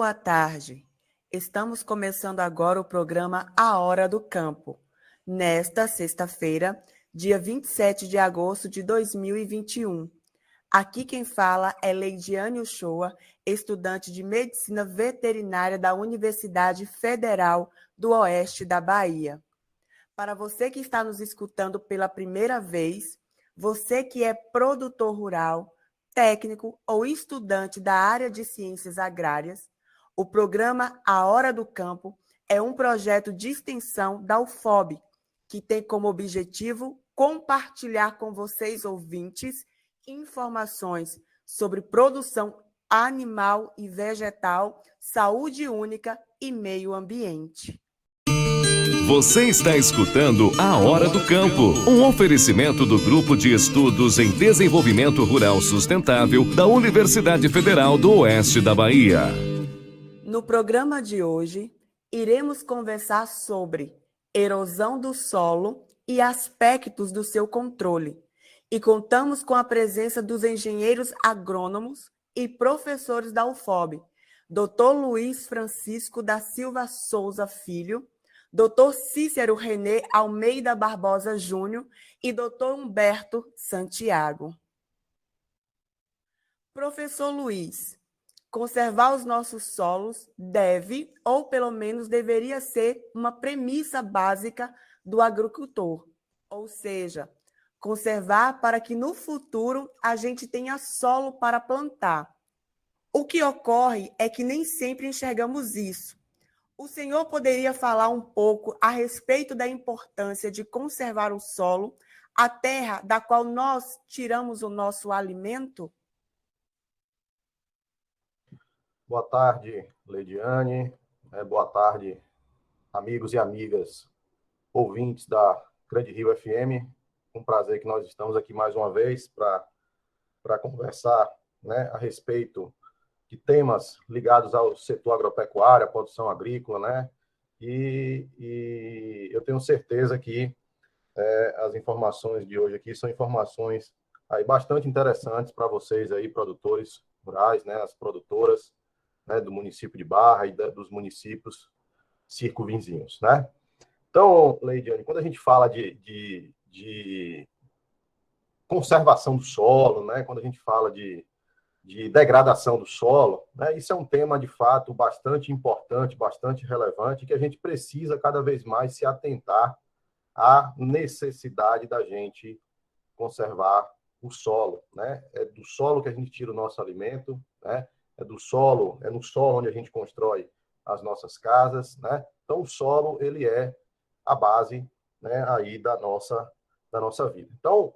boa tarde. Estamos começando agora o programa A Hora do Campo, nesta sexta-feira, dia 27 de agosto de 2021. Aqui quem fala é Leidiane Uchoa, estudante de Medicina Veterinária da Universidade Federal do Oeste da Bahia. Para você que está nos escutando pela primeira vez, você que é produtor rural, técnico ou estudante da área de ciências agrárias, o programa A Hora do Campo é um projeto de extensão da UFOB, que tem como objetivo compartilhar com vocês, ouvintes, informações sobre produção animal e vegetal, saúde única e meio ambiente. Você está escutando A Hora do Campo, um oferecimento do Grupo de Estudos em Desenvolvimento Rural Sustentável da Universidade Federal do Oeste da Bahia. No programa de hoje, iremos conversar sobre erosão do solo e aspectos do seu controle. E contamos com a presença dos engenheiros agrônomos e professores da UFOB, Dr. Luiz Francisco da Silva Souza Filho, Dr. Cícero René Almeida Barbosa Júnior e Dr. Humberto Santiago. Professor Luiz, conservar os nossos solos deve, ou pelo menos deveria ser, uma premissa básica do agricultor, ou seja, conservar para que no futuro a gente tenha solo para plantar. O que ocorre é que nem sempre enxergamos isso. O senhor poderia falar um pouco a respeito da importância de conservar o solo, a terra da qual nós tiramos o nosso alimento? Boa tarde, Leidiane. Boa tarde, amigos e amigas, ouvintes da Grande Rio FM. Um prazer que nós estamos aqui mais uma vez para conversar, né, a respeito de temas ligados ao setor agropecuário, à produção agrícola, né? E eu tenho certeza que as informações de hoje aqui são informações aí bastante interessantes para vocês aí, produtores rurais, né, as produtoras, né, do município de Barra e dos municípios circunvizinhos, né? Então, Leidiane, quando a gente fala de conservação do solo, né, quando a gente fala de degradação do solo, né, isso é um tema, de fato, bastante importante, bastante relevante, que a gente precisa cada vez mais se atentar à necessidade da gente conservar o solo, né? É do solo que a gente tira o nosso alimento, né? É no solo onde a gente constrói as nossas casas, né? Então, o solo, ele é a base, né, aí da nossa vida. Então,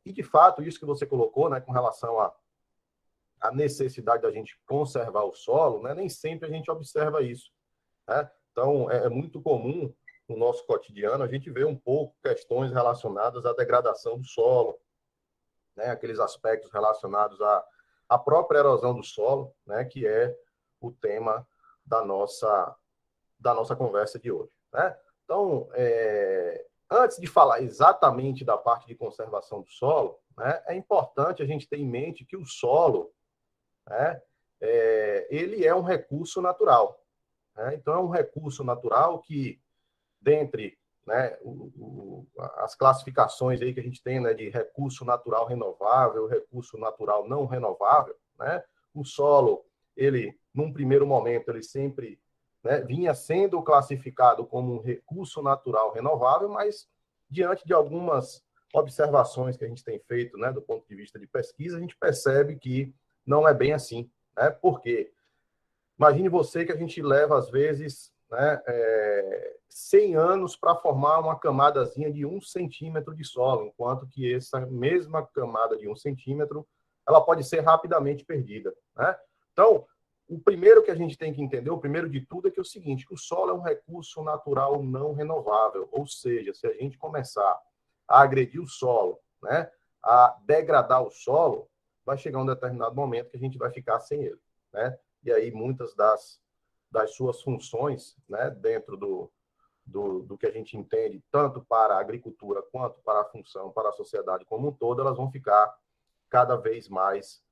e de fato, isso que você colocou, né, com relação à necessidade da gente conservar o solo, né, nem sempre a gente observa isso, né? Então, é muito comum no nosso cotidiano a gente ver um pouco questões relacionadas à degradação do solo, né, aqueles aspectos relacionados à própria erosão do solo, né, que é o tema da nossa conversa de hoje, né? Então, antes de falar exatamente da parte de conservação do solo, né, é importante a gente ter em mente que o solo, né, ele é um recurso natural, né? Então, é um recurso natural que, dentre, né, as classificações aí que a gente tem, né, de recurso natural renovável, recurso natural não renovável, né, o solo, ele, num primeiro momento, ele sempre, né, vinha sendo classificado como um recurso natural renovável, mas diante de algumas observações que a gente tem feito, né, do ponto de vista de pesquisa, a gente percebe que não é bem assim, né? Por quê? Imagine você que a gente leva, às vezes, né, 100 anos para formar uma camadazinha de 1 centímetro de solo, enquanto que essa mesma camada de 1 centímetro, ela pode ser rapidamente perdida, né? Então, o primeiro que a gente tem que entender, o primeiro de tudo, é que é o seguinte, que o solo é um recurso natural não renovável, ou seja, se a gente começar a agredir o solo, né, a degradar o solo, vai chegar um determinado momento que a gente vai ficar sem ele, né? E aí muitas das suas funções, né, dentro do que a gente entende, tanto para a agricultura quanto para a função, para a sociedade como um todo, elas vão ficar cada vez mais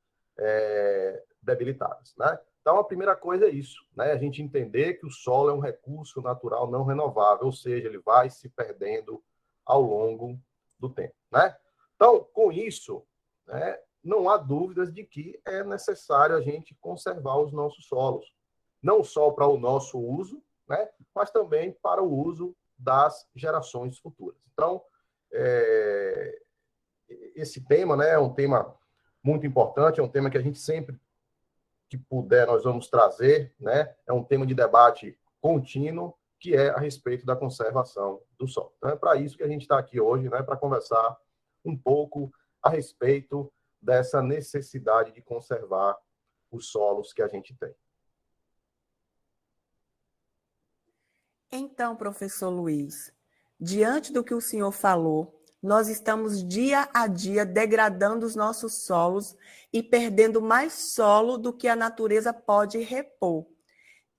debilitadas, né? Então, a primeira coisa é isso, né? A gente entender que o solo é um recurso natural não renovável, ou seja, ele vai se perdendo ao longo do tempo, né? Então, com isso, né, não há dúvidas de que é necessário a gente conservar os nossos solos, não só para o nosso uso, né, mas também para o uso das gerações futuras. Então, esse tema, né, é um tema muito importante, é um tema que a gente sempre que puder nós vamos trazer, né? É um tema de debate contínuo, que é a respeito da conservação do solo. Então, é para isso que a gente está aqui hoje, né? Para conversar um pouco a respeito dessa necessidade de conservar os solos que a gente tem. Então, professor Luiz, diante do que o senhor falou, nós estamos dia a dia degradando os nossos solos e perdendo mais solo do que a natureza pode repor.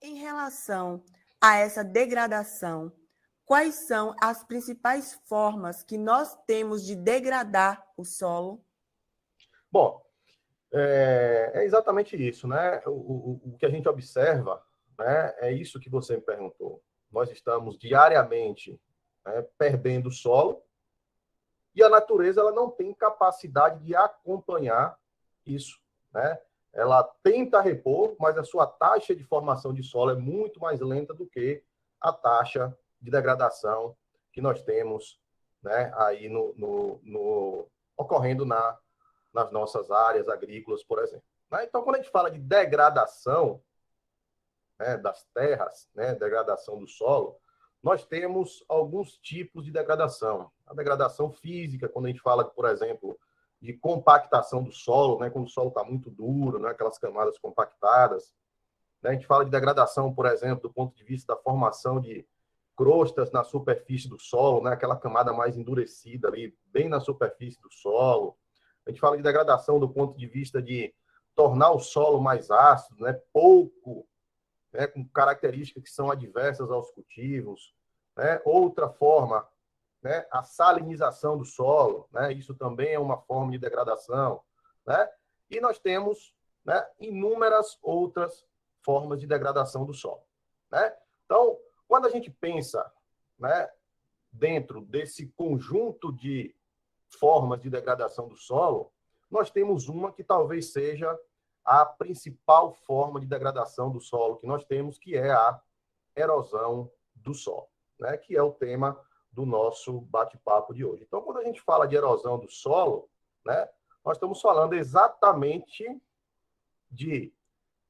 Em relação a essa degradação, quais são as principais formas que nós temos de degradar o solo? Bom, é exatamente isso, né? O que a gente observa, né, é isso que você me perguntou. Nós estamos diariamente, né, perdendo solo, e a natureza ela não tem capacidade de acompanhar isso, né? Ela tenta repor, mas a sua taxa de formação de solo é muito mais lenta do que a taxa de degradação que nós temos, né, aí ocorrendo nas nossas áreas agrícolas, por exemplo. Então, quando a gente fala de degradação, né, das terras, né, degradação do solo, nós temos alguns tipos de degradação. A degradação física, quando a gente fala, por exemplo, de compactação do solo, né, quando o solo está muito duro, né, aquelas camadas compactadas. Né, a gente fala de degradação, por exemplo, do ponto de vista da formação de crostas na superfície do solo, né, aquela camada mais endurecida ali, bem na superfície do solo. A gente fala de degradação do ponto de vista de tornar o solo mais ácido, né, pouco, né, com características que são adversas aos cultivos. Né? Outra forma, né, a salinização do solo, né? Isso também é uma forma de degradação. Né? E nós temos, né, inúmeras outras formas de degradação do solo. Né? Então, quando a gente pensa, né, dentro desse conjunto de formas de degradação do solo, nós temos uma que talvez seja a principal forma de degradação do solo que nós temos, que é a erosão do solo, né? Que é o tema do nosso bate-papo de hoje. Então, quando a gente fala de erosão do solo, né, nós estamos falando exatamente de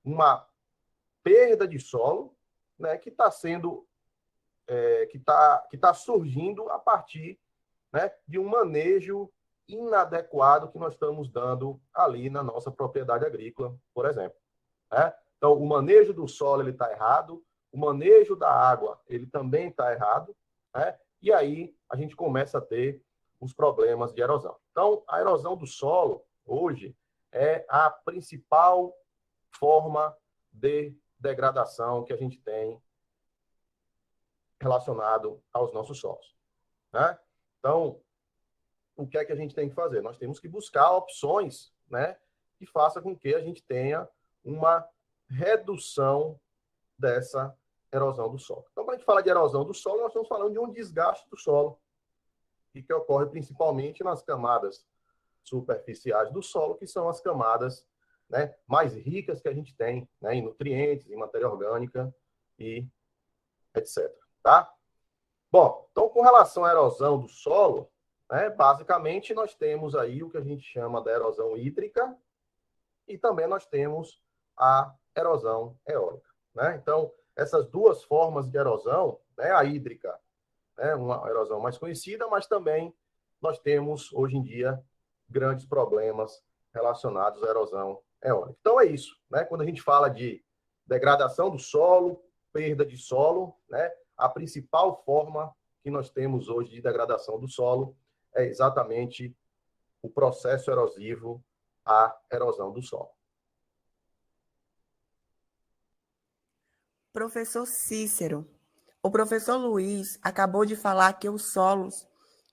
uma perda de solo, né, que está sendo que tá surgindo a partir, né, de um manejo inadequado que nós estamos dando ali na nossa propriedade agrícola, por exemplo. Né? Então, o manejo do solo ele está errado, o manejo da água ele também está errado, né? E aí a gente começa a ter os problemas de erosão. Então, a erosão do solo, hoje, é a principal forma de degradação que a gente tem relacionado aos nossos solos. Né? Então, o que é que a gente tem que fazer? Nós temos que buscar opções, né, que façam com que a gente tenha uma redução dessa erosão do solo. Então, quando a gente fala de erosão do solo, nós estamos falando de um desgaste do solo, e que ocorre principalmente nas camadas superficiais do solo, que são as camadas, né, mais ricas que a gente tem, né, em nutrientes, em matéria orgânica e etc. Tá? Bom, então, com relação à erosão do solo, né, basicamente nós temos aí o que a gente chama da erosão hídrica e também nós temos a erosão eólica. Né? Então, essas duas formas de erosão, né, a hídrica é uma erosão mais conhecida, mas também nós temos, hoje em dia, grandes problemas relacionados à erosão eólica. Então, é isso. Né? Quando a gente fala de degradação do solo, perda de solo, né, a principal forma que nós temos hoje de degradação do solo é exatamente o processo erosivo, a erosão do solo. Professor Cícero, o professor Luiz acabou de falar que os solos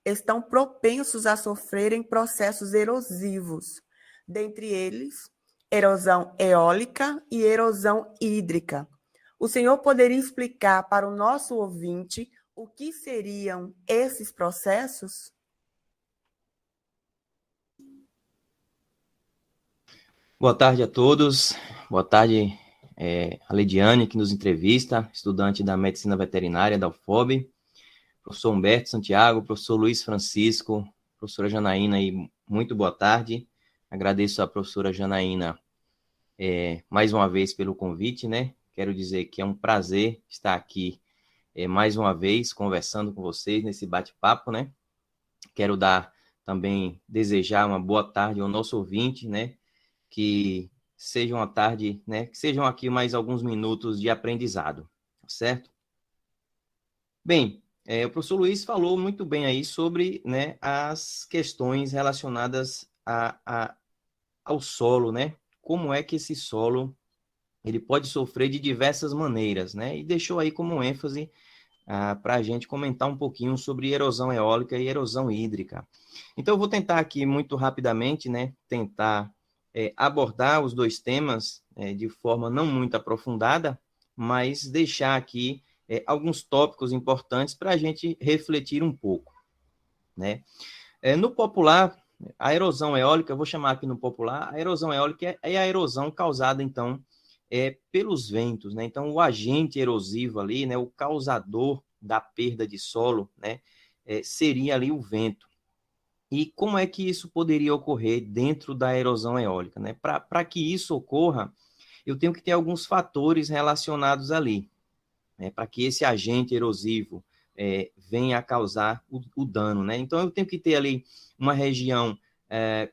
estão propensos a sofrerem processos erosivos, dentre eles erosão eólica e erosão hídrica. O senhor poderia explicar para o nosso ouvinte o que seriam esses processos? Boa tarde a todos. Boa tarde, a Leidiane, que nos entrevista, estudante da Medicina Veterinária da UFOB, professor Humberto Santiago, professor Luiz Francisco, professora Janaína, e muito boa tarde. Agradeço à professora Janaína mais uma vez pelo convite, né? Quero dizer que é um prazer estar aqui mais uma vez conversando com vocês nesse bate-papo, né? Quero também desejar uma boa tarde ao nosso ouvinte, né? Que seja uma tarde, né? Que sejam aqui mais alguns minutos de aprendizado, certo? Bem, o professor Luiz falou muito bem aí sobre, né, as questões relacionadas ao solo, né? Como é que esse solo ele pode sofrer de diversas maneiras, né? E deixou aí como ênfase para a gente comentar um pouquinho sobre erosão eólica e erosão hídrica. Então, eu vou tentar aqui muito rapidamente, né? Tentar abordar os dois temas de forma não muito aprofundada, mas deixar aqui alguns tópicos importantes para a gente refletir um pouco, né? No popular, a erosão eólica, eu vou chamar aqui no popular, a erosão eólica é a erosão causada, então, pelos ventos, né? Então, o agente erosivo ali, né, o causador da perda de solo, né, seria ali o vento. E como é que isso poderia ocorrer dentro da erosão eólica, né? Para que isso ocorra, eu tenho que ter alguns fatores relacionados ali, né, para que esse agente erosivo venha a causar o dano, né? Então, eu tenho que ter ali uma região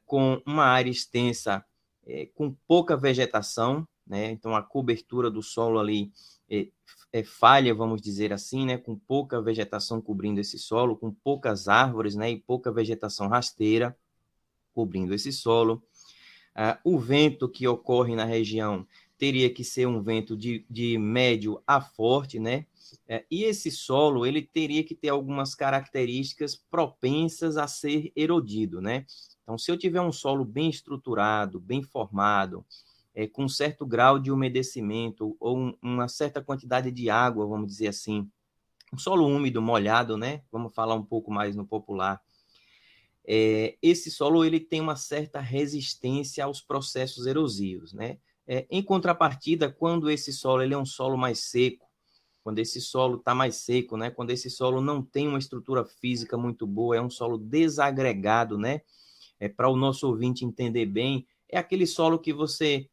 com uma área extensa, com pouca vegetação, né? Então, a cobertura do solo ali falha, vamos dizer assim, né? Com pouca vegetação cobrindo esse solo, com poucas árvores, né? E pouca vegetação rasteira cobrindo esse solo. O vento que ocorre na região teria que ser um vento de médio a forte, né? E esse solo, ele teria que ter algumas características propensas a ser erodido, né? Então, se eu tiver um solo bem estruturado, bem formado, com um certo grau de umedecimento ou uma certa quantidade de água, vamos dizer assim, um solo úmido, molhado, né? Vamos falar um pouco mais no popular. Esse solo ele tem uma certa resistência aos processos erosivos, né? Em contrapartida, quando esse solo ele é um solo mais seco, quando esse solo está mais seco, né? Quando esse solo não tem uma estrutura física muito boa, é um solo desagregado, né? Para o nosso ouvinte entender bem, é aquele solo que você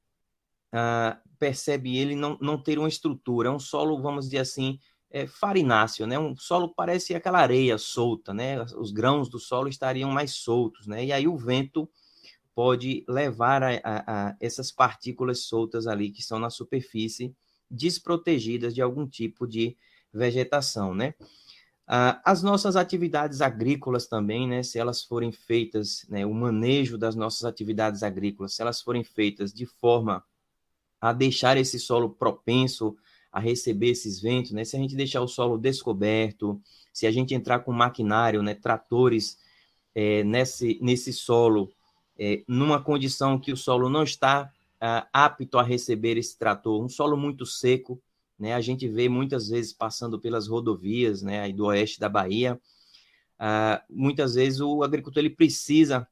percebe ele não ter uma estrutura, é um solo, vamos dizer assim, farináceo, né? Um solo parece aquela areia solta, né? Os grãos do solo estariam mais soltos, né? E aí o vento pode levar a essas partículas soltas ali que estão na superfície, desprotegidas de algum tipo de vegetação, né? As nossas atividades agrícolas também, né? Se elas forem feitas, né? O manejo das nossas atividades agrícolas, se elas forem feitas de forma a deixar esse solo propenso a receber esses ventos, né? Se a gente deixar o solo descoberto, se a gente entrar com maquinário, né? Tratores nesse solo, numa condição que o solo não está apto a receber esse trator, um solo muito seco, né? A gente vê muitas vezes passando pelas rodovias, né? Aí do oeste da Bahia, muitas vezes o agricultor ele precisa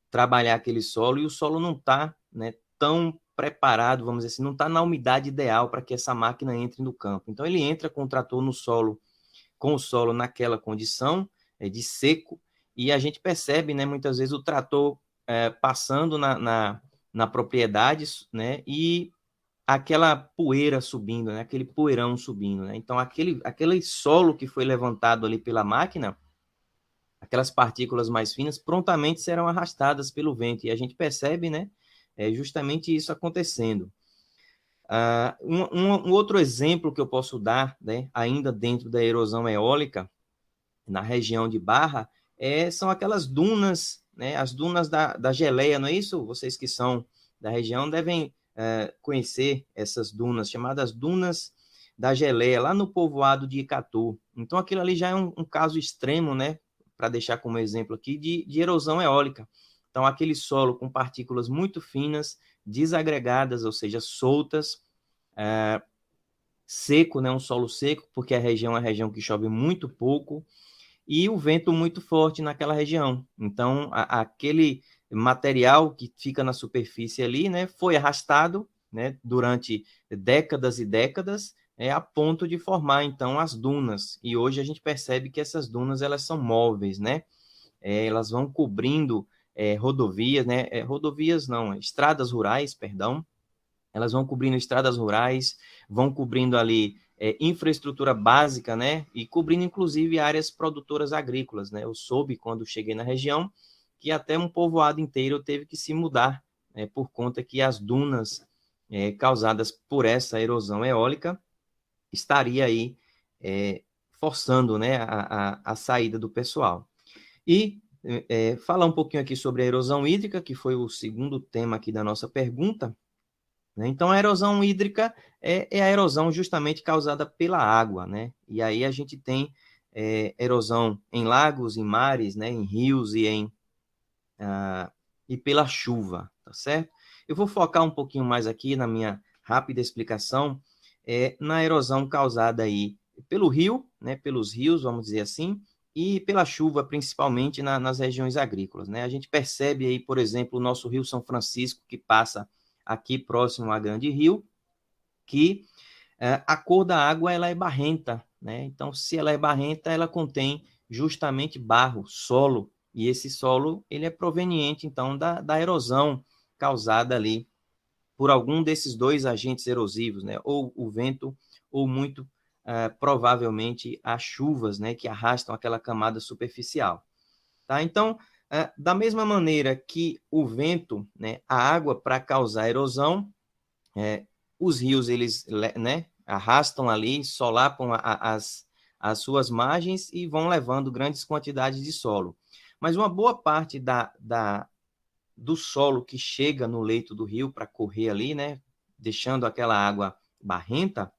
trabalhar aquele solo e o solo não está, né, tão preparado, vamos dizer assim, não está na umidade ideal para que essa máquina entre no campo. Então, ele entra com o trator no solo, com o solo naquela condição de seco, e a gente percebe, né, muitas vezes, o trator passando na propriedade, né, e aquela poeira subindo, né, aquele poeirão subindo. Né? Então, aquele solo que foi levantado ali pela máquina, aquelas partículas mais finas, prontamente serão arrastadas pelo vento, e a gente percebe, né, justamente isso acontecendo. Um outro exemplo que eu posso dar, né, ainda dentro da erosão eólica, na região de Barra, são aquelas dunas, né, as dunas da geleia, não é isso? Vocês que são da região devem conhecer essas dunas, chamadas dunas da geleia, lá no povoado de Icatu. Então, aquilo ali já é um caso extremo, né, para deixar como exemplo aqui, de erosão eólica. Então, aquele solo com partículas muito finas, desagregadas, ou seja, soltas, seco, né, um solo seco, porque a região é uma região que chove muito pouco, e o vento muito forte naquela região. Então, aquele material que fica na superfície ali, né, foi arrastado, né, durante décadas e décadas, a ponto de formar, então, as dunas. E hoje a gente percebe que essas dunas, elas são móveis, né? Elas vão cobrindo rodovias, né? Rodovias não, estradas rurais, perdão. Elas vão cobrindo estradas rurais, vão cobrindo ali infraestrutura básica, né? E cobrindo, inclusive, áreas produtoras agrícolas, né? Eu soube, quando cheguei na região, que até um povoado inteiro teve que se mudar, por conta que as dunas causadas por essa erosão eólica estaria aí forçando, né, a saída do pessoal. E falar um pouquinho aqui sobre a erosão hídrica, que foi o segundo tema aqui da nossa pergunta, né? Então, a erosão hídrica é a erosão justamente causada pela água, né? E aí a gente tem erosão em lagos, em mares, né, em rios e pela chuva, tá certo? Eu vou focar um pouquinho mais aqui na minha rápida explicação na erosão causada aí pelo rio, né, pelos rios, vamos dizer assim, e pela chuva, principalmente nas regiões agrícolas, né? A gente percebe aí, por exemplo, o nosso Rio São Francisco, que passa aqui próximo a Grande Rio, que a cor da água ela é barrenta, né? Então, se ela é barrenta, ela contém justamente barro, solo, e esse solo ele é proveniente, então, da erosão causada ali por algum desses dois agentes erosivos, né? Ou o vento, ou muito provavelmente as chuvas, né? Que arrastam aquela camada superficial. Tá? Então, da mesma maneira que o vento, né? A água para causar erosão, os rios eles, né? Arrastam ali, solapam as suas margens e vão levando grandes quantidades de solo. Mas uma boa parte do solo que chega no leito do rio para correr ali, né, deixando aquela água barrenta,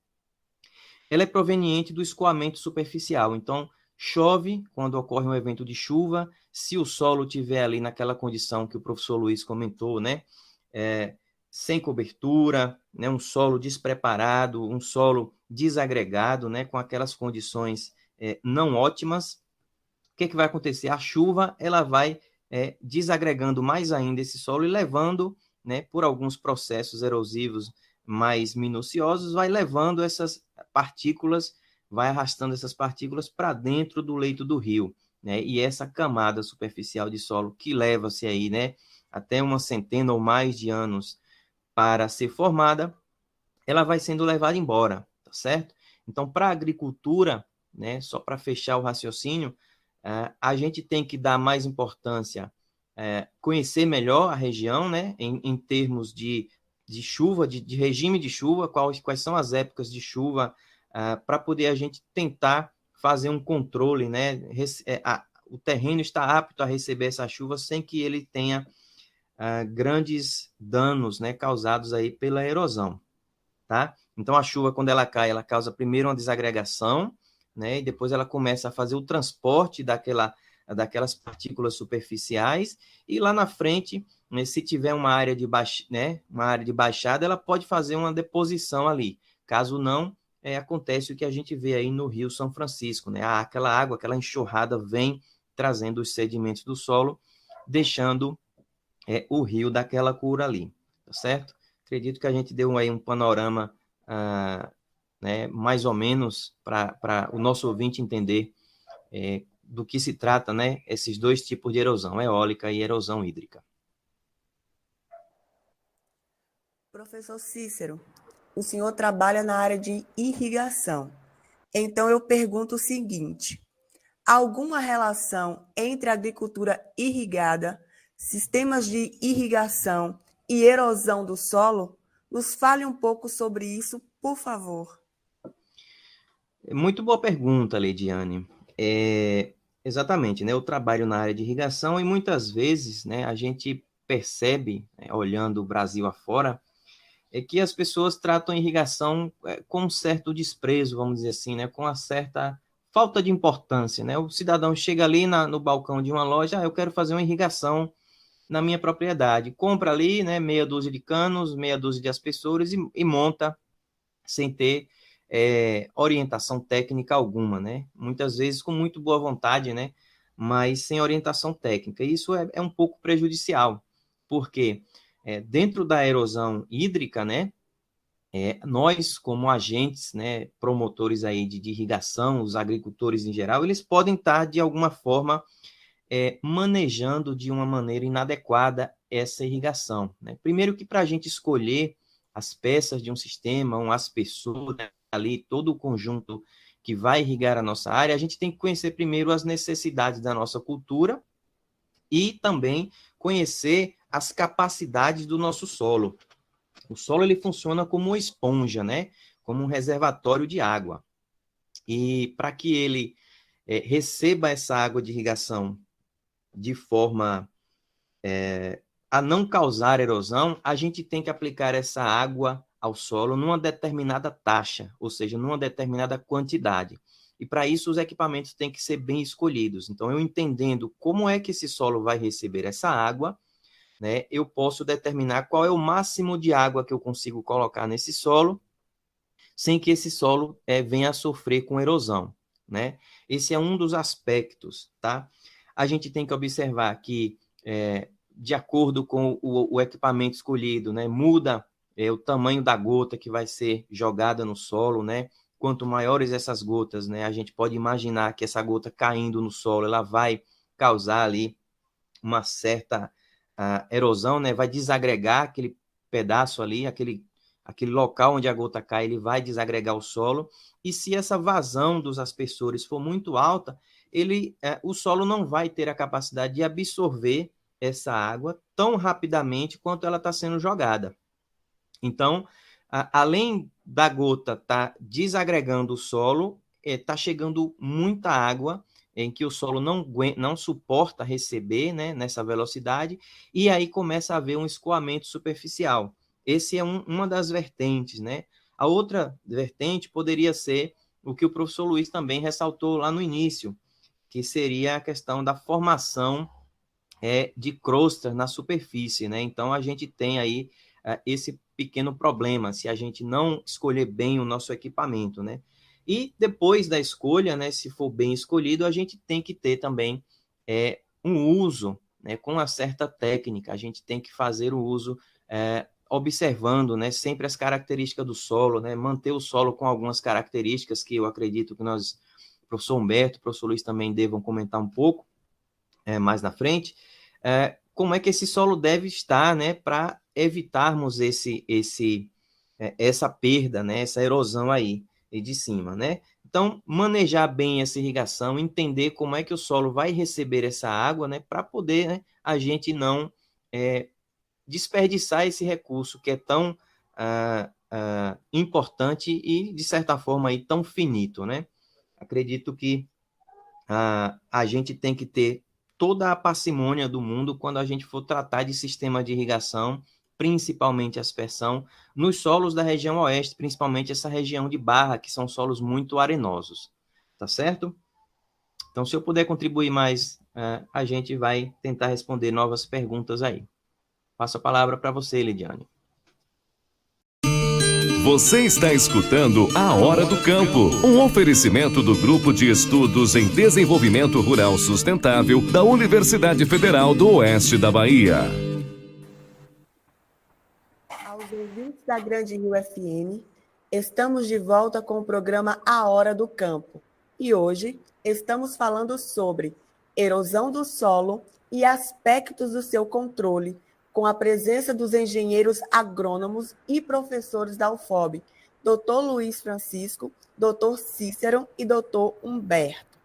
ela é proveniente do escoamento superficial. Então, chove quando ocorre um evento de chuva, se o solo tiver ali naquela condição que o professor Luiz comentou, né, sem cobertura, né, um solo despreparado, um solo desagregado, né, com aquelas condições não ótimas, o que vai acontecer? A chuva ela vai desagregando mais ainda esse solo e levando, né, por alguns processos erosivos mais minuciosos, vai levando essas partículas, vai arrastando essas partículas para dentro do leito do rio, né? E essa camada superficial de solo que leva-se aí, né, até uma centena ou mais de anos para ser formada, ela vai sendo levada embora, tá certo? Então, para a agricultura, né, só para fechar o raciocínio, a gente tem que dar mais importância, conhecer melhor a região, né, em termos de chuva, de regime de chuva, quais são as épocas de chuva, para poder a gente tentar fazer um controle, né, o terreno está apto a receber essa chuva sem que ele tenha grandes danos, né, causados aí pela erosão, tá? Então, a chuva, quando ela cai, ela causa primeiro uma desagregação, né, e depois ela começa a fazer o transporte daquelas partículas superficiais, e lá na frente, né, se tiver uma área de baixada, ela pode fazer uma deposição ali. Caso não, acontece o que a gente vê aí no Rio São Francisco, né? Aquela água, aquela enxurrada vem trazendo os sedimentos do solo, deixando o rio daquela cor ali, tá certo? Acredito que a gente deu aí um panorama né, mais ou menos para o nosso ouvinte entender do que se trata, né, esses dois tipos de erosão, eólica e erosão hídrica. Professor Cícero, o senhor trabalha na área de irrigação. Então, eu pergunto o seguinte: alguma relação entre agricultura irrigada, sistemas de irrigação e erosão do solo? Nos fale um pouco sobre isso, por favor. Muito boa pergunta, Leidiane. Exatamente, né? Eu trabalho na área de irrigação e muitas vezes, né, a gente percebe, né, olhando o Brasil afora, que as pessoas tratam a irrigação com um certo desprezo, vamos dizer assim, né, com uma certa falta de importância, né? O cidadão chega ali no balcão de uma loja, eu quero fazer uma irrigação na minha propriedade. Compra ali, né, meia dúzia de canos, meia dúzia de aspersores e monta sem ter orientação técnica alguma, né? Muitas vezes com muito boa vontade, né? Mas sem orientação técnica. Isso é um pouco prejudicial, porque dentro da erosão hídrica, né? Nós, como agentes, né, promotores aí de irrigação, os agricultores em geral, eles podem estar, de alguma forma, manejando de uma maneira inadequada essa irrigação, né? Primeiro que para a gente escolher as peças de um sistema, um aspersor, né, ali, todo o conjunto que vai irrigar a nossa área, a gente tem que conhecer primeiro as necessidades da nossa cultura e também conhecer as capacidades do nosso solo. O solo ele funciona como uma esponja, né? Como um reservatório de água. E para que ele receba essa água de irrigação de forma a não causar erosão, a gente tem que aplicar essa água ao solo numa determinada taxa, ou seja, numa determinada quantidade. E para isso os equipamentos têm que ser bem escolhidos. Então, eu entendendo como é que esse solo vai receber essa água, né, eu posso determinar qual é o máximo de água que eu consigo colocar nesse solo, sem que esse solo venha a sofrer com erosão, né? Esse é um dos aspectos, tá? A gente tem que observar que, de acordo com o equipamento escolhido, né, muda o tamanho da gota que vai ser jogada no solo, né? Quanto maiores essas gotas, né, a gente pode imaginar que essa gota caindo no solo, ela vai causar ali uma certa erosão, né? Vai desagregar aquele pedaço ali, aquele local onde a gota cai, ele vai desagregar o solo. E se essa vazão dos aspersores for muito alta, o solo não vai ter a capacidade de absorver essa água tão rapidamente quanto ela está sendo jogada. Então, além da gota estar desagregando o solo, está chegando muita água em que o solo não suporta receber, né, nessa velocidade, e aí começa a haver um escoamento superficial. Esse é uma das vertentes, né? A outra vertente poderia ser o que o professor Luiz também ressaltou lá no início, que seria a questão da formação de crostas na superfície, né? Então, a gente tem aí esse pequeno problema, se a gente não escolher bem o nosso equipamento, né? E depois da escolha, né, se for bem escolhido, a gente tem que ter também um uso, né, com uma certa técnica. A gente tem que fazer o uso observando, né, sempre as características do solo, né, manter o solo com algumas características que eu acredito que nós, professor Humberto, professor Luiz também devam comentar um pouco mais na frente, como é que esse solo deve estar, né, para evitarmos essa perda, né, essa erosão aí de cima, né? Então, manejar bem essa irrigação, entender como é que o solo vai receber essa água, né, para poder, né, a gente não desperdiçar esse recurso que é tão importante e, de certa forma, aí, tão finito, né? Acredito que a gente tem que ter toda a parcimônia do mundo quando a gente for tratar de sistema de irrigação, principalmente aspersão, nos solos da região oeste, principalmente essa região de Barra, que são solos muito arenosos, tá certo? Então, se eu puder contribuir mais, a gente vai tentar responder novas perguntas aí. Passo a palavra para você, Lidiane. Você está escutando A Hora do Campo, um oferecimento do Grupo de Estudos em Desenvolvimento Rural Sustentável da Universidade Federal do Oeste da Bahia. Aos ouvintes da Grande Rio FM, estamos de volta com o programa A Hora do Campo. E hoje estamos falando sobre erosão do solo e aspectos do seu controle, com a presença dos engenheiros agrônomos e professores da UFOB, Dr. Luiz Francisco, Dr. Cícero e Dr. Humberto.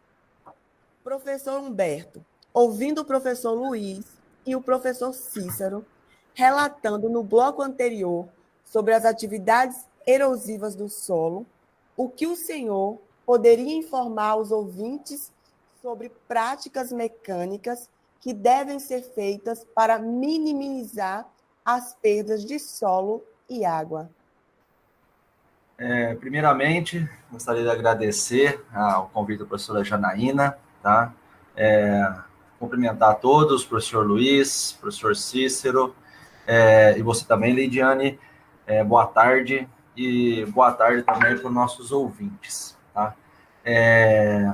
Professor Humberto, ouvindo o professor Luiz e o professor Cícero relatando no bloco anterior sobre as atividades erosivas do solo, o que o senhor poderia informar aos ouvintes sobre práticas mecânicas que devem ser feitas para minimizar as perdas de solo e água? Primeiramente, gostaria de agradecer ao convite da professora Janaína, tá? cumprimentar a todos, professor Luiz, professor Cícero, e você também, Lidiane. Boa tarde, e boa tarde também para os nossos ouvintes. Tá?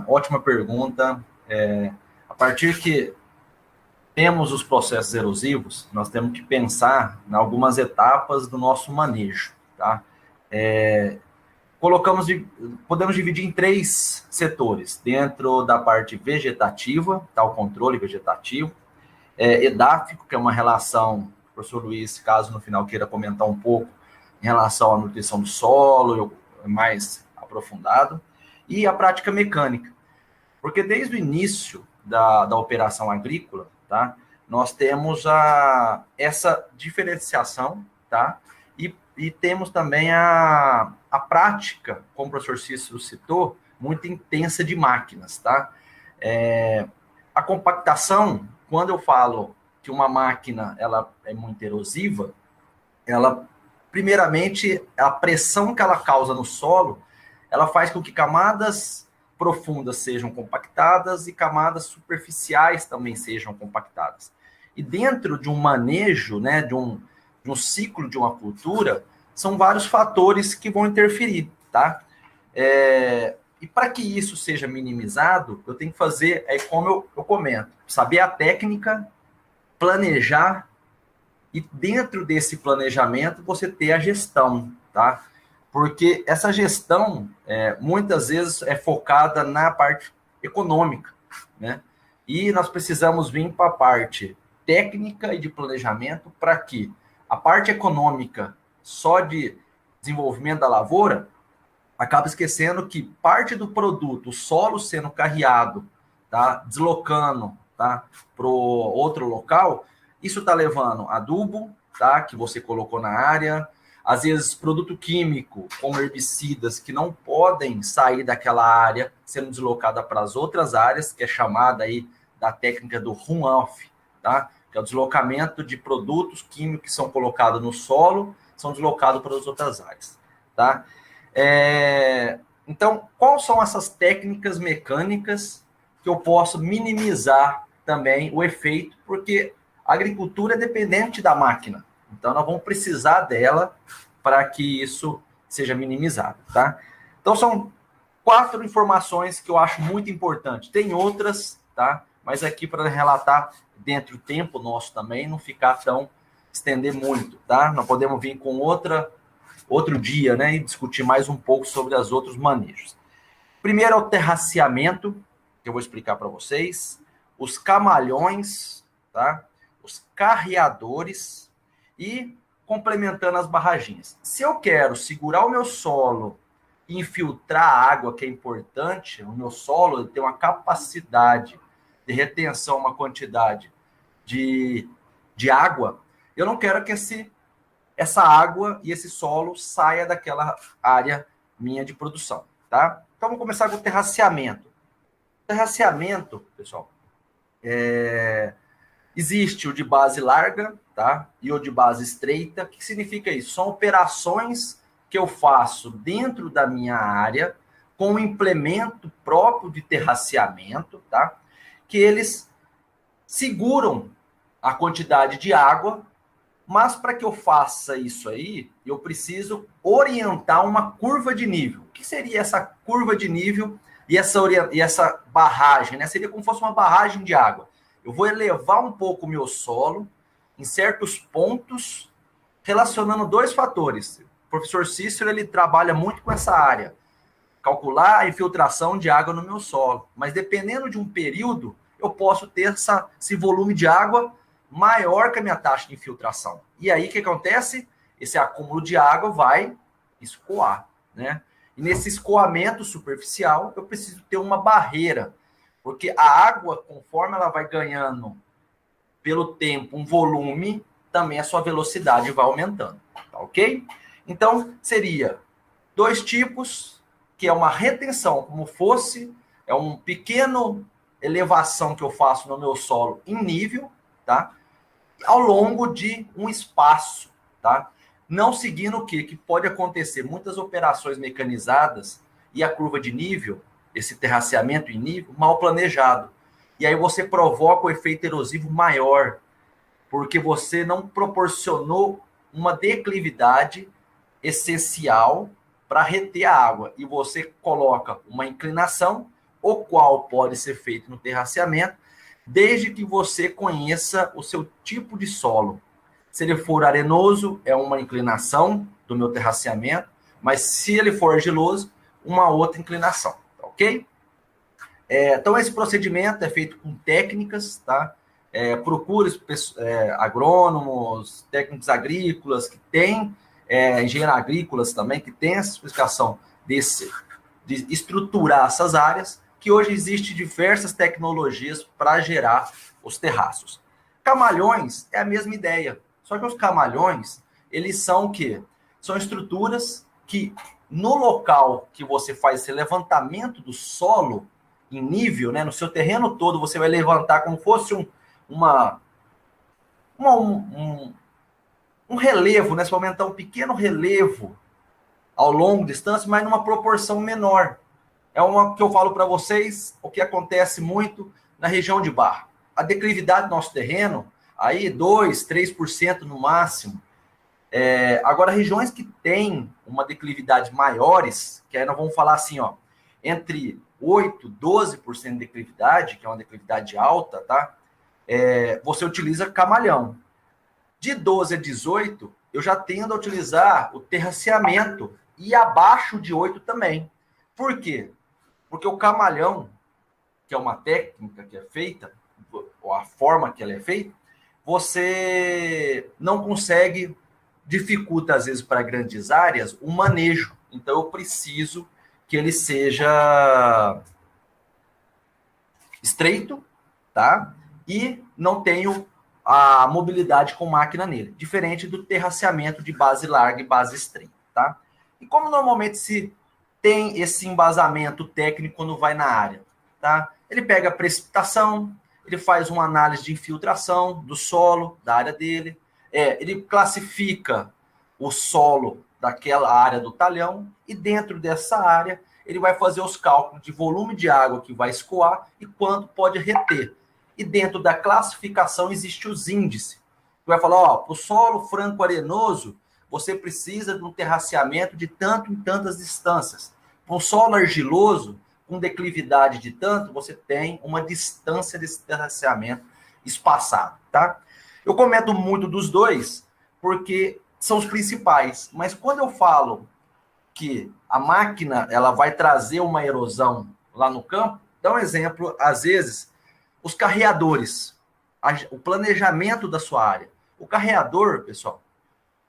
Ótima pergunta. A partir que temos os processos erosivos, nós temos que pensar em algumas etapas do nosso manejo. Tá? Podemos dividir em 3 setores, dentro da parte vegetativa, tá, o controle vegetativo, edáfico, que é uma relação, professor Luiz, caso no final queira comentar um pouco, em relação à nutrição do solo, mais aprofundado, e a prática mecânica, porque desde o início da operação agrícola, tá, nós temos essa diferenciação, tá, e temos também a prática, como o professor Cícero citou, muito intensa de máquinas, tá? A compactação, quando eu falo que uma máquina ela é muito erosiva, ela, primeiramente, a pressão que ela causa no solo, ela faz com que camadas profundas sejam compactadas e camadas superficiais também sejam compactadas. E dentro de um manejo, né, de um ciclo de uma cultura, são vários fatores que vão interferir, tá? E para que isso seja minimizado, eu tenho que fazer, como eu comento, saber a técnica, planejar, e dentro desse planejamento você ter a gestão, tá? Porque essa gestão, muitas vezes, é focada na parte econômica, né? E nós precisamos vir para a parte técnica e de planejamento para que a parte econômica, só de desenvolvimento da lavoura, acaba esquecendo que parte do produto, o solo sendo carreado, tá, deslocando, tá, para outro local, isso está levando adubo, tá, que você colocou na área, às vezes produto químico, como herbicidas, que não podem sair daquela área, sendo deslocada para as outras áreas, que é chamada aí da técnica do runoff, tá? Que é o deslocamento de produtos químicos que são colocados no solo, são deslocados para as outras áreas, tá? Então, quais são essas técnicas mecânicas que eu posso minimizar também o efeito? Porque a agricultura é dependente da máquina, então nós vamos precisar dela para que isso seja minimizado, tá? Então, são 4 informações que eu acho muito importantes. Tem outras, tá? Mas aqui para relatar dentro do tempo nosso também, não ficar tão, estender muito, tá? Nós podemos vir com outro dia, né? E discutir mais um pouco sobre os outros manejos. Primeiro é o terraceamento, que eu vou explicar para vocês. Os camalhões, tá? Os carreadores e complementando as barraginhas. Se eu quero segurar o meu solo e infiltrar a água, que é importante, o meu solo tem uma capacidade de retenção, uma quantidade de água, eu não quero que essa água e esse solo saia daquela área minha de produção, tá? Então, vamos começar com o terraceamento. Terraceamento, pessoal, existe o de base larga, tá? E o de base estreita. O que significa isso? São operações que eu faço dentro da minha área com um implemento próprio de terraceamento, tá? Que eles seguram a quantidade de água, mas para que eu faça isso aí, eu preciso orientar uma curva de nível. O que seria essa curva de nível e essa barragem, né? Seria como se fosse uma barragem de água. Eu vou elevar um pouco o meu solo em certos pontos, relacionando 2 fatores. O professor Cícero, ele trabalha muito com essa área, calcular a infiltração de água no meu solo. Mas dependendo de um período, eu posso ter esse volume de água maior que a minha taxa de infiltração. E aí, o que acontece? Esse acúmulo de água vai escoar, né? E nesse escoamento superficial, eu preciso ter uma barreira, porque a água, conforme ela vai ganhando pelo tempo um volume, também a sua velocidade vai aumentando, tá ok? Então, seria 2 tipos, que é uma retenção, como fosse, é um pequeno elevação que eu faço no meu solo em nível, tá? Ao longo de um espaço, tá? Não seguindo o quê? Que pode acontecer muitas operações mecanizadas e a curva de nível, esse terraceamento em nível, mal planejado. e aí você provoca o efeito erosivo maior, porque você não proporcionou uma declividade essencial para reter a água, e você coloca uma inclinação, o qual pode ser feito no terraceamento, desde que você conheça o seu tipo de solo. Se ele for arenoso, é uma inclinação do meu terraceamento, mas se ele for argiloso, uma outra inclinação, ok? Então, esse procedimento é feito com técnicas, tá? Procure agrônomos, técnicos agrícolas que têm, engenheiros agrícolas também, que têm essa explicação de estruturar essas áreas, que hoje existem diversas tecnologias para gerar os terraços. Camalhões é a mesma ideia, só que os camalhões, eles são o quê? São estruturas que, no local que você faz esse levantamento do solo em nível, né, no seu terreno todo, você vai levantar como fosse um relevo, né? Você vai aumentar um pequeno relevo ao longo de distância, mas numa proporção menor. É uma que eu falo para vocês, o que acontece muito na região de barro. A declividade do nosso terreno, aí 2%, 3% no máximo. Agora, regiões que têm uma declividade maiores, que aí nós vamos falar assim, ó, entre 8%, 12% de declividade, que é uma declividade alta, tá? Você utiliza camalhão. De 12 a 18, eu já tendo a utilizar o terraceamento, e abaixo de 8 também. Por quê? Porque o camalhão, que é uma técnica que é feita, ou a forma que ela é feita, você não consegue, dificulta às vezes para grandes áreas o manejo. Então eu preciso que ele seja estreito, tá? E não tenho a mobilidade com máquina nele, diferente do terraceamento de base larga e base estreita, tá? E como normalmente se tem esse embasamento técnico quando vai na área, tá? Ele pega a precipitação, ele faz uma análise de infiltração do solo, da área dele, ele classifica o solo daquela área do talhão, e dentro dessa área ele vai fazer os cálculos de volume de água que vai escoar e quanto pode reter. E dentro da classificação existe os índices. Vai falar, ó, para o solo franco-arenoso, você precisa de um terraceamento de tanto em tantas distâncias. Para um solo argiloso, com declividade de tanto, você tem uma distância desse terraceamento espaçado, tá? Eu comento muito dos dois, porque são os principais. Mas quando eu falo que a máquina ela vai trazer uma erosão lá no campo, dá um exemplo, às vezes, os carreadores, o planejamento da sua área. O carreador, pessoal,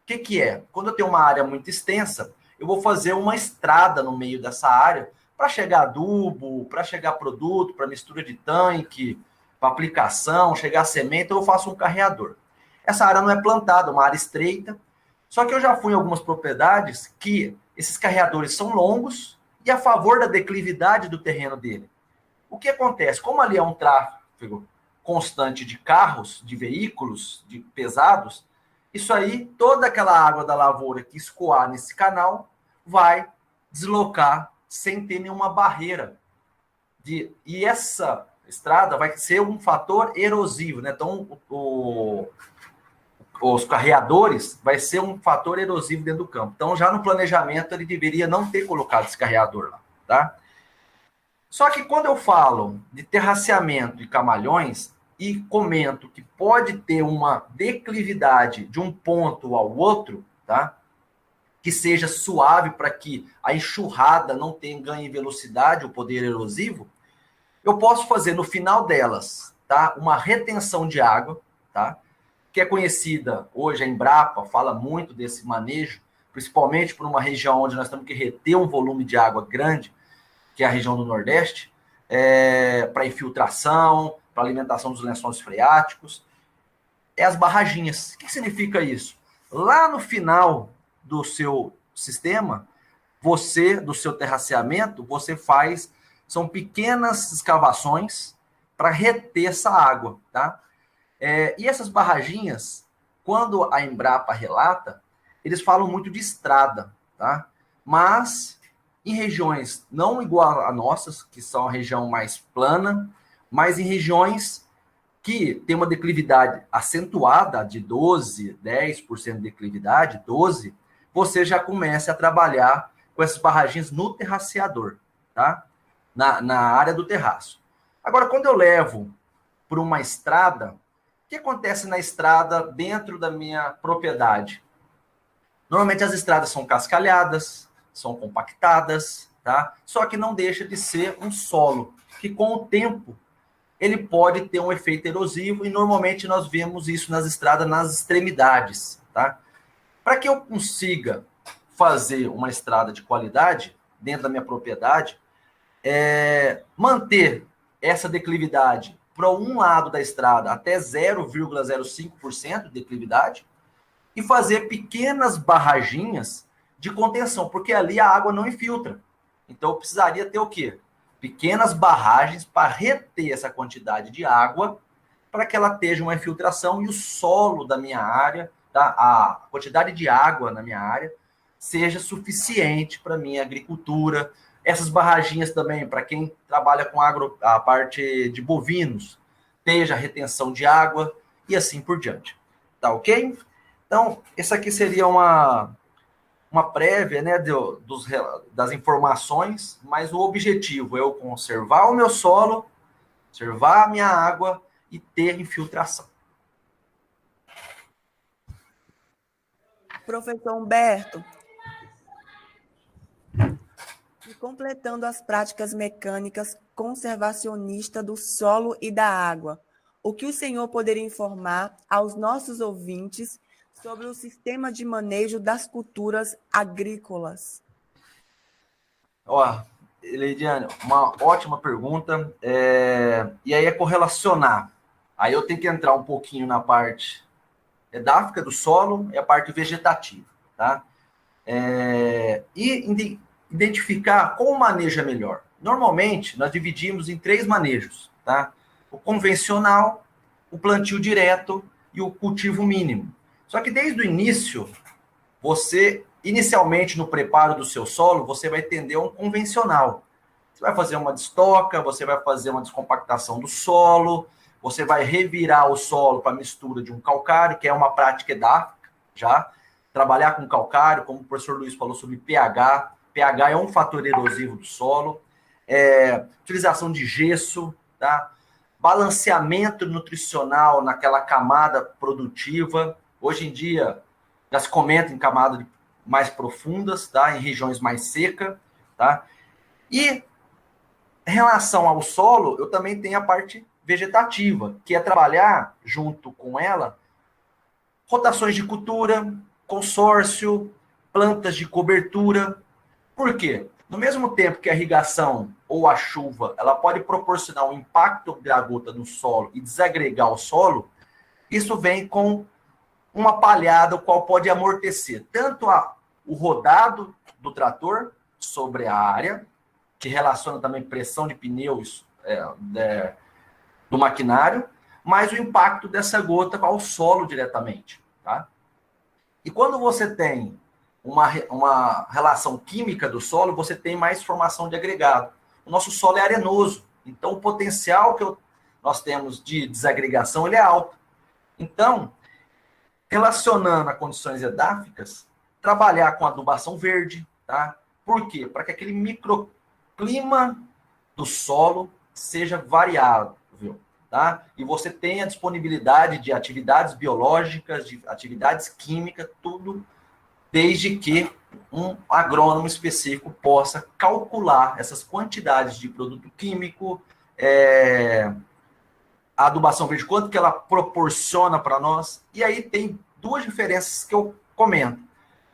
o que é? Quando eu tenho uma área muito extensa, eu vou fazer uma estrada no meio dessa área para chegar adubo, para chegar produto, para mistura de tanque, para aplicação, chegar semente, eu faço um carreador. Essa área não é plantada, é uma área estreita, só que eu já fui em algumas propriedades que esses carreadores são longos e a favor da declividade do terreno dele. O que acontece? Como ali é um tráfego constante de carros, de veículos, de pesados, isso aí, toda aquela água da lavoura que escoar nesse canal vai deslocar sem ter nenhuma barreira. E essa estrada vai ser um fator erosivo, né? Então, os carreadores vai ser um fator erosivo dentro do campo. Então, já no planejamento, ele deveria não ter colocado esse carreador lá, tá? Só que quando eu falo de terraceamento e camalhões e comento que pode ter uma declividade de um ponto ao outro, tá? Que seja suave para que a enxurrada não tenha ganho em velocidade, o poder erosivo, eu posso fazer no final delas, tá? Uma retenção de água, tá? Que é conhecida hoje, a Embrapa fala muito desse manejo, principalmente por uma região onde nós temos que reter um volume de água grande, que é a região do Nordeste, para infiltração, para alimentação dos lençóis freáticos, as barraginhas. O que significa isso? Lá no final do seu sistema, do seu terraceamento, você faz, são pequenas escavações para reter essa água, tá? E essas barraginhas, quando a Embrapa relata, eles falam muito de estrada, tá? Mas em regiões não igual a nossas, que são a região mais plana, Mas em regiões que tem uma declividade acentuada de 12, 10% de declividade, 12%, você já começa a trabalhar com essas barragens no terraceador, tá? Na área do terraço. Agora, quando eu levo para uma estrada, o que acontece na estrada dentro da minha propriedade? Normalmente as estradas são cascalhadas, são compactadas, tá? Só que não deixa de ser um solo, que com o tempo ele pode ter um efeito erosivo, e normalmente nós vemos isso nas estradas, nas extremidades, tá? Para que eu consiga fazer uma estrada de qualidade dentro da minha propriedade, manter essa declividade para um lado da estrada até 0,05% de declividade e fazer pequenas barraginhas de contenção, porque ali a água não infiltra. Então eu precisaria ter o quê? Pequenas barragens para reter essa quantidade de água, para que ela esteja uma infiltração e o solo da minha área, tá? A quantidade de água na minha área, seja suficiente para a minha agricultura. Essas barraginhas também, para quem trabalha com a parte de bovinos, esteja retenção de água e assim por diante. Tá ok? Então, essa aqui seria uma prévia, né, das informações, mas o objetivo é eu conservar o meu solo, conservar a minha água e ter infiltração. Professor Humberto, e completando as práticas mecânicas conservacionistas do solo e da água, o que o senhor poderia informar aos nossos ouvintes sobre o sistema de manejo das culturas agrícolas? Leidiane, uma ótima pergunta. E aí é correlacionar. Aí eu tenho que entrar um pouquinho na parte edáfica do solo e a parte vegetativa, tá? E identificar qual manejo é melhor. Normalmente, nós dividimos em 3 manejos, tá? O convencional, o plantio direto e o cultivo mínimo. Só que desde o início, inicialmente no preparo do seu solo, você vai tender a um convencional. Você vai fazer uma destoca, você vai fazer uma descompactação do solo, você vai revirar o solo para mistura de um calcário, que é uma prática edáfica, já. Trabalhar com calcário, como o professor Luiz falou sobre pH. pH é um fator erosivo do solo. Utilização de gesso, tá? Balanceamento nutricional naquela camada produtiva. Hoje em dia, já se comenta em camadas mais profundas, tá? Em regiões mais secas, tá? E em relação ao solo, eu também tenho a parte vegetativa, que é trabalhar junto com ela rotações de cultura, consórcio, plantas de cobertura. Por quê? No mesmo tempo que a irrigação ou a chuva, ela pode proporcionar um impacto da gota no solo e desagregar o solo, isso vem com uma palhada, o qual pode amortecer tanto o rodado do trator sobre a área, que relaciona também pressão de pneus do maquinário, mas o impacto dessa gota ao solo diretamente, tá? E quando você tem uma relação química do solo, você tem mais formação de agregado. O nosso solo é arenoso, então o potencial que nós temos de desagregação ele é alto. Então, relacionando a condições edáficas, trabalhar com adubação verde, tá? Por quê? Para que aquele microclima do solo seja variável, tá? E você tenha disponibilidade de atividades biológicas, de atividades químicas, tudo desde que um agrônomo específico possa calcular essas quantidades de produto químico, a adubação verde, quanto que ela proporciona para nós. E aí tem 2 diferenças que eu comento.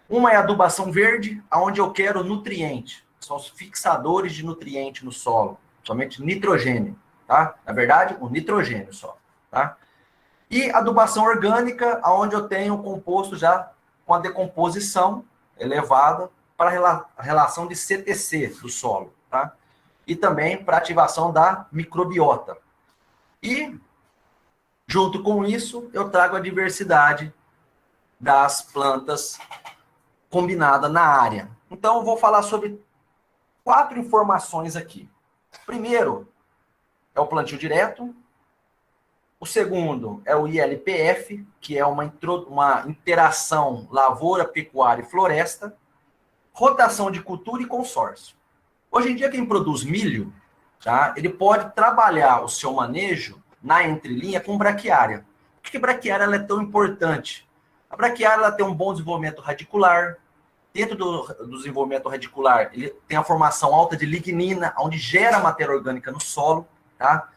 Uma é a adubação verde, onde eu quero nutriente. São os fixadores de nutriente no solo, somente nitrogênio, tá? Na verdade, o nitrogênio só, tá? E adubação orgânica, onde eu tenho um composto já com a decomposição elevada para a relação de CTC do solo, tá? E também para ativação da microbiota. E, junto com isso, eu trago a diversidade das plantas combinada na área. Então, eu vou falar sobre 4 informações aqui. Primeiro, é o plantio direto. O segundo é o ILPF, que é uma interação lavoura, pecuária e floresta. Rotação de cultura e consórcio. Hoje em dia, quem produz milho, tá, ele pode trabalhar o seu manejo na entrelinha com braquiária. Por que braquiária ela é tão importante? A braquiária ela tem um bom desenvolvimento radicular. Dentro do desenvolvimento radicular, ele tem a formação alta de lignina, onde gera matéria orgânica no solo. Tá?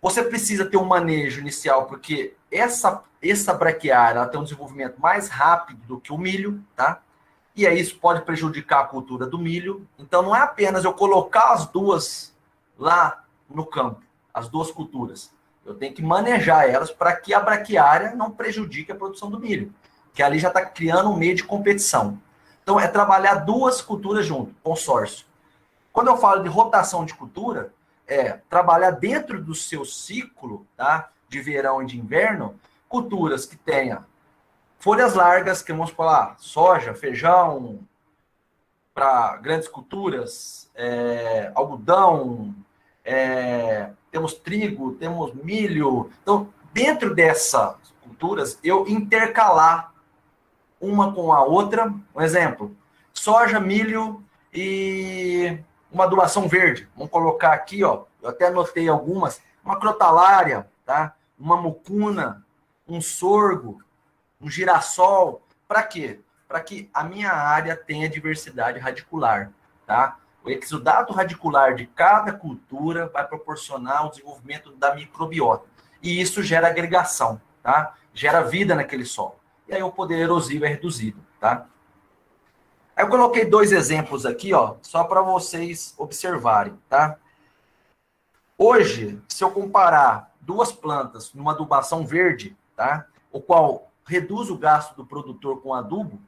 Você precisa ter um manejo inicial, porque essa braquiária ela tem um desenvolvimento mais rápido do que o milho, tá? E aí isso pode prejudicar a cultura do milho. Então não é apenas eu colocar as duas lá no campo, as duas culturas. Eu tenho que manejar elas para que a braquiária não prejudique a produção do milho, que ali já está criando um meio de competição. Então é trabalhar duas culturas junto, consórcio. Quando eu falo de rotação de cultura, é trabalhar dentro do seu ciclo, tá, de verão e de inverno, culturas que tenham folhas largas, que vamos falar soja, feijão, para grandes culturas, algodão, temos trigo, temos milho. Então, dentro dessas culturas, eu intercalar uma com a outra. Um exemplo, soja, milho e uma adubação verde. Vamos colocar aqui, ó, eu até anotei algumas, uma crotalária, tá? Uma mucuna, um sorgo, um girassol. Para quê? Para que a minha área tenha diversidade radicular, tá? O exudato radicular de cada cultura vai proporcionar o desenvolvimento da microbiota. E isso gera agregação, tá? Gera vida naquele solo. E aí o poder erosivo é reduzido, tá? Aí eu coloquei 2 exemplos aqui, ó, só para vocês observarem, tá? Hoje, se eu comparar 2 plantas numa adubação verde, tá? O qual reduz o gasto do produtor com adubo.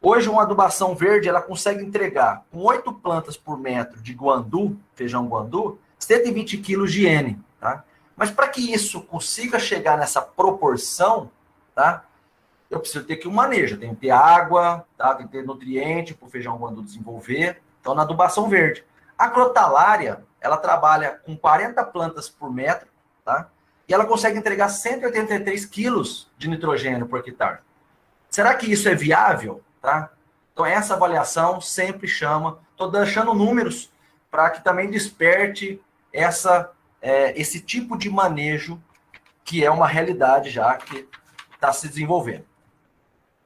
Hoje, uma adubação verde, ela consegue entregar, com 8 plantas por metro de guandu, feijão guandu, 120 quilos de N, tá? Mas para que isso consiga chegar nessa proporção, tá? Eu preciso ter que um manejo, eu tenho que ter água, tá? Tem que ter nutriente para o feijão guandu desenvolver. Então, na adubação verde. A crotalária, ela trabalha com 40 plantas por metro, tá? E ela consegue entregar 183 quilos de nitrogênio por hectare. Será que isso é viável? Tá? Então, essa avaliação sempre chama... Estou deixando números para que também desperte esse tipo de manejo, que é uma realidade já que está se desenvolvendo.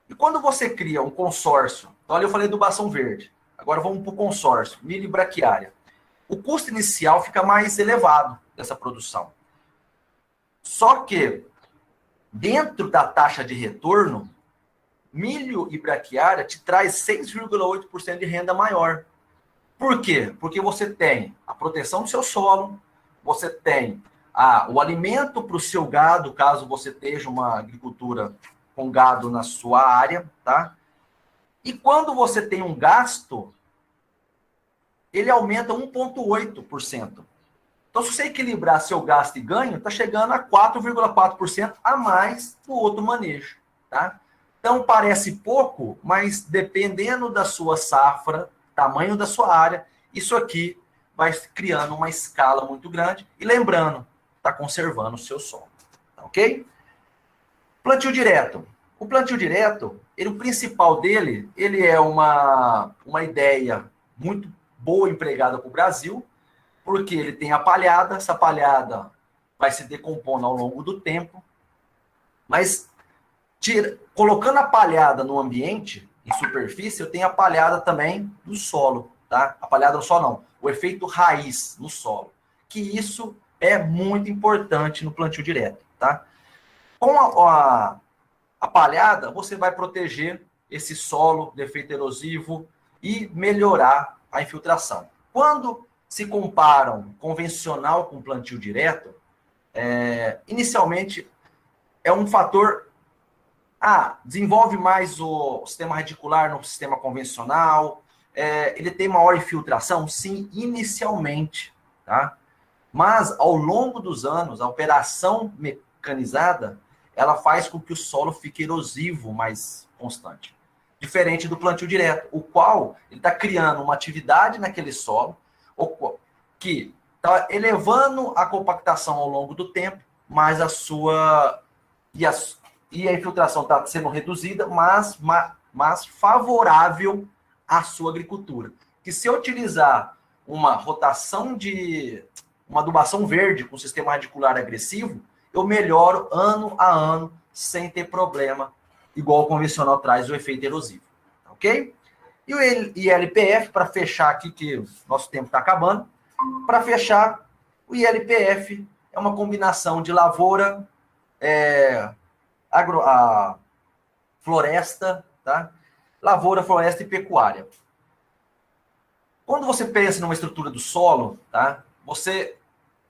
E quando você cria um consórcio... Então, ali eu falei adubação verde. Agora vamos para o consórcio, milho e braquiária. O custo inicial fica mais elevado dessa produção. Só que, dentro da taxa de retorno, milho e braquiária te traz 6,8% de renda maior. Por quê? Porque você tem a proteção do seu solo, você tem o alimento para o seu gado, caso você esteja uma agricultura com gado na sua área, tá? E quando você tem um gasto, ele aumenta 1,8%. Então, se você equilibrar seu gasto e ganho, está chegando a 4,4% a mais no outro manejo, tá? Então, parece pouco, mas dependendo da sua safra, tamanho da sua área, isso aqui vai criando uma escala muito grande. E lembrando, está conservando o seu solo, tá ok? Plantio direto. O plantio direto, o principal dele, ele é uma ideia muito boa empregada para o Brasil, porque ele tem a palhada, essa palhada vai se decompondo ao longo do tempo, mas colocando a palhada no ambiente, em superfície, eu tenho a palhada também no solo, tá? A palhada no solo não, o efeito raiz no solo, que isso é muito importante no plantio direto, tá? Com a palhada, você vai proteger esse solo do efeito erosivo e melhorar a infiltração. Quando se comparam convencional com plantio direto, inicialmente é um fator... desenvolve mais o sistema radicular no sistema convencional, ele tem maior infiltração? Sim, inicialmente, tá? Mas, ao longo dos anos, a operação mecanizada, ela faz com que o solo fique erosivo mais constante. Diferente do plantio direto, o qual ele está criando uma atividade naquele solo, que está elevando a compactação ao longo do tempo, mas a infiltração está sendo reduzida, mas favorável à sua agricultura. Que se eu utilizar uma rotação de uma adubação verde com sistema radicular agressivo, eu melhoro ano a ano sem ter problema, igual o convencional traz o efeito erosivo. Ok? E o ILPF, para fechar aqui, que nosso tempo está acabando, para fechar, o ILPF é uma combinação de lavoura, floresta, tá? Lavoura, floresta e pecuária. Quando você pensa numa estrutura do solo, tá? Você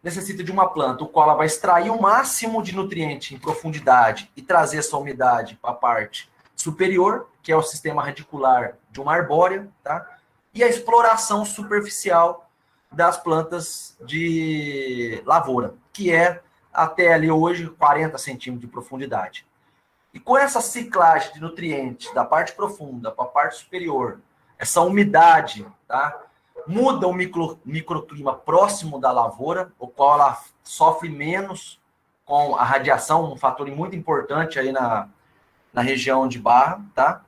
necessita de uma planta, o qual ela vai extrair o máximo de nutriente em profundidade e trazer essa umidade para a parte superior, que é o sistema radicular de uma arbórea, tá? E a exploração superficial das plantas de lavoura, que é até ali hoje 40 centímetros de profundidade. E com essa ciclagem de nutrientes da parte profunda para a parte superior, essa umidade, tá? Muda o microclima próximo da lavoura, o qual ela sofre menos com a radiação, um fator muito importante aí na região de Barra, tá?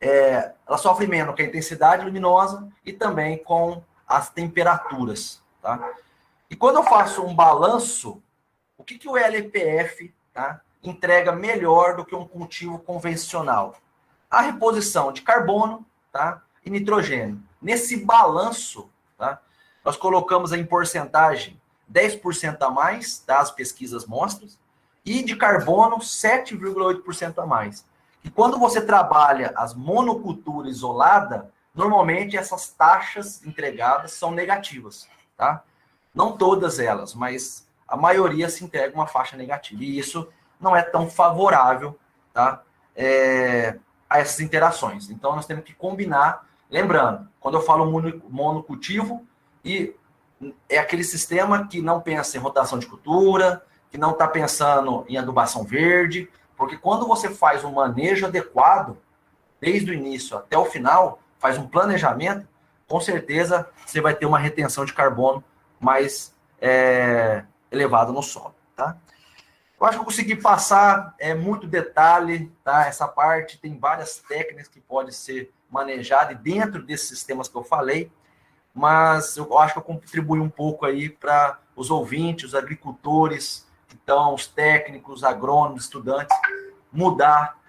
Ela sofre menos com a intensidade luminosa e também com as temperaturas, tá? E quando eu faço um balanço, o que o LPF, tá, entrega melhor do que um cultivo convencional? A reposição de carbono, tá, e nitrogênio. Nesse balanço, tá, nós colocamos em porcentagem 10% a mais, das pesquisas mostram, e de carbono 7,8% a mais. E quando você trabalha as monocultura isolada, normalmente essas taxas entregadas são negativas, tá? Não todas elas, mas a maioria se entrega uma faixa negativa. E isso não é tão favorável, tá? A essas interações. Então, nós temos que combinar. Lembrando, quando eu falo monocultivo, e é aquele sistema que não pensa em rotação de cultura, que não está pensando em adubação verde, porque quando você faz um manejo adequado, desde o início até o final, faz um planejamento, com certeza você vai ter uma retenção de carbono mais elevada no solo, tá? Eu acho que eu consegui passar muito detalhe, tá? Essa parte tem várias técnicas que podem ser manejadas dentro desses sistemas que eu falei, mas eu acho que eu contribuí um pouco aí para os ouvintes, os agricultores, então, os técnicos, agrônomos, estudantes, mudar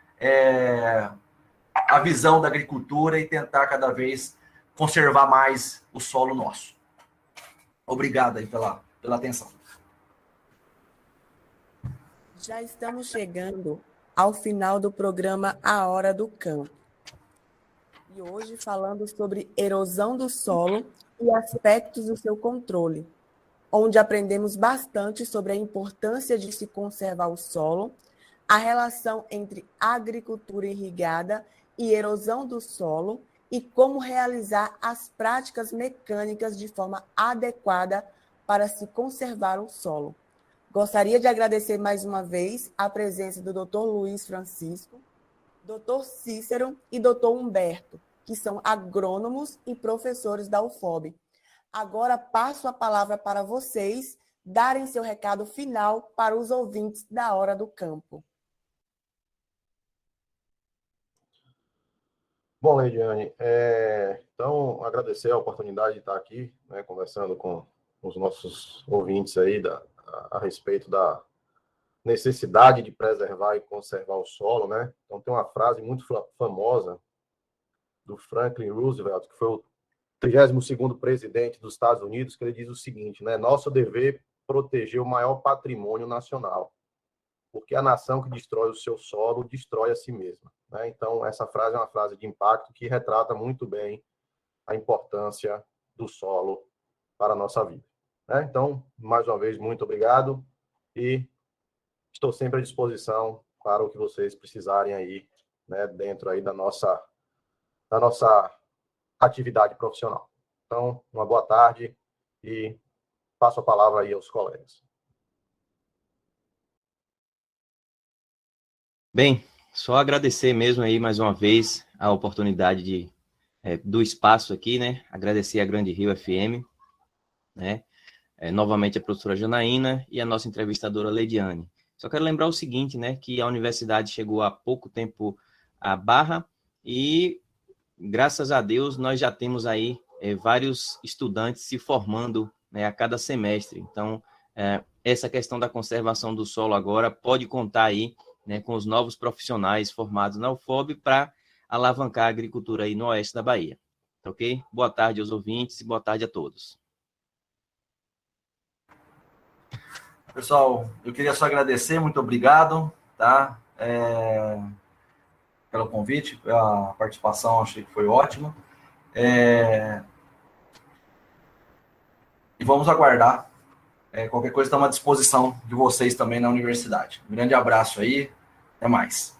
a visão da agricultura e tentar cada vez conservar mais o solo nosso. Obrigado aí pela atenção. Já estamos chegando ao final do programa A Hora do Campo. E hoje falando sobre erosão do solo e aspectos do seu controle, onde aprendemos bastante sobre a importância de se conservar o solo, a relação entre agricultura irrigada e erosão do solo e como realizar as práticas mecânicas de forma adequada para se conservar o solo. Gostaria de agradecer mais uma vez a presença do Dr. Luiz Francisco, Dr. Cícero e Dr. Humberto, que são agrônomos e professores da UFOB. Agora passo a palavra para vocês darem seu recado final para os ouvintes da Hora do Campo. Bom, Leidiane, então agradecer a oportunidade de estar aqui, né, conversando com os nossos ouvintes aí a respeito da necessidade de preservar e conservar o solo, né? Então tem uma frase muito famosa do Franklin Roosevelt, que foi o 32º presidente dos Estados Unidos, que ele diz o seguinte, né? Nosso dever proteger o maior patrimônio nacional, porque a nação que destrói o seu solo destrói a si mesma, né? Então, essa frase é uma frase de impacto que retrata muito bem a importância do solo para a nossa vida, né? Então, mais uma vez, muito obrigado e estou sempre à disposição para o que vocês precisarem aí, né, dentro aí da nossa atividade profissional. Então, uma boa tarde e passo a palavra aí aos colegas. Bem, só agradecer mesmo aí mais uma vez a oportunidade do espaço aqui, né? Agradecer a Grande Rio FM né? Novamente a professora Janaína e a nossa entrevistadora Leidiane. Só quero lembrar o seguinte, né, que a universidade chegou há pouco tempo à Barra e, graças a Deus, nós já temos aí vários estudantes se formando, né, a cada semestre. Então, essa questão da conservação do solo agora pode contar aí, né, com os novos profissionais formados na UFOB para alavancar a agricultura aí no oeste da Bahia. Ok? Boa tarde aos ouvintes e boa tarde a todos. Pessoal, eu queria só agradecer, muito obrigado, tá? Pelo convite, a participação, achei que foi ótima. E vamos aguardar. Qualquer coisa estamos à disposição de vocês também na universidade. Um grande abraço aí, até mais.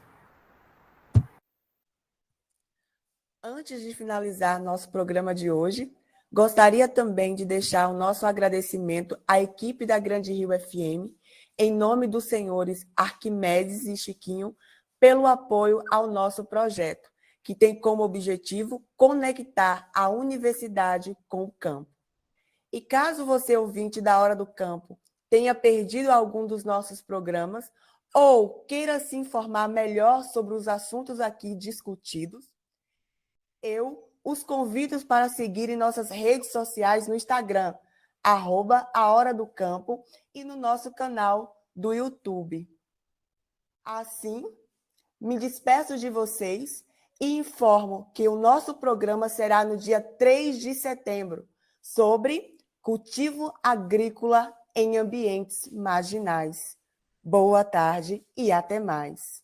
Antes de finalizar nosso programa de hoje, gostaria também de deixar o nosso agradecimento à equipe da Grande Rio FM, em nome dos senhores Arquimedes e Chiquinho, pelo apoio ao nosso projeto, que tem como objetivo conectar a universidade com o campo. E caso você, ouvinte da Hora do Campo, tenha perdido algum dos nossos programas ou queira se informar melhor sobre os assuntos aqui discutidos, eu os convido para seguirem nossas redes sociais no Instagram, @ahora-do-campo, e no nosso canal do YouTube. Assim, me despeço de vocês e informo que o nosso programa será no dia 3 de setembro, sobre cultivo agrícola em ambientes marginais. Boa tarde e até mais.